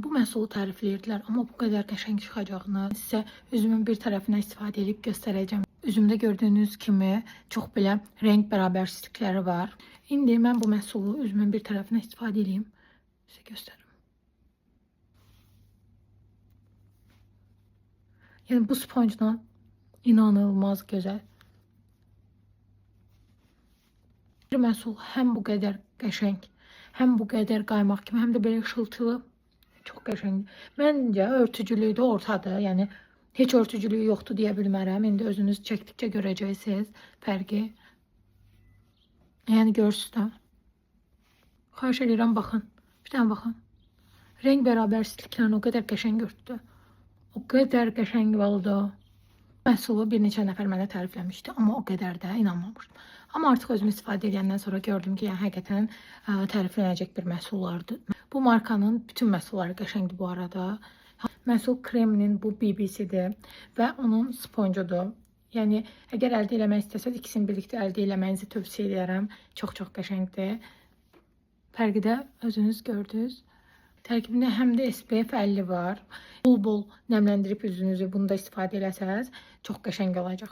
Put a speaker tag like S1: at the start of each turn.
S1: bu məhsulu tərifləyirdilər, amma bu qədər qəşəng çıxacağını sizə üzümün bir tərəfinə istifadə edib göstərəcəm. Üzümdə gördüyünüz kimi çox belə renk bərabərsizlikləri var. İndi mən bu məhsulu üzümün bir tərəfinə istifadə edeyim. Sizə göstərim. Yəni bu sponjla inanılmaz gözəl. Bir məhsul həm bu qədər qəşəng, həm bu qədər qaymaq kimi, həm də belə ışıltılı. Çox qəşəngdir. Məncə örtücülüyü də ortadır. Yəni heç örtücülüyü yoxdur deyə bilmərəm. İndi özünüz çəkdikcə görəcəksiniz fərqi. Yəni görürsünüz də. Xahiş edirəm baxın. Bir dənə baxın. Renk bərabərsizliklərini o qədər qəşəng örtdü. O qədər qəşəng oldu. Məhsulu bir neçə nəfər mənə tərifləmişdi, amma o qədər də inanmamışdım. Amma artıq özüm istifadə edəndən sonra gördüm ki, yəni həqiqətən təriflənəcək bir məhsullardır. Bu markanın bütün məhsulları qəşəngdir bu arada. Məhsul kreminin bu BB'sidir və onun sponjudur. Yəni əgər əldə eləmək istəsəz ikisini birlikdə əldə eləməyinizi tövsiyə edirəm. Çox qəşəngdir. Fərqi də özünüz gördünüz. Tərkibində həm də SPF 50 var. Bol-bol nəmləndirib üzünüzü bunu da istifadə eləsəz çox qəşəng olacaq.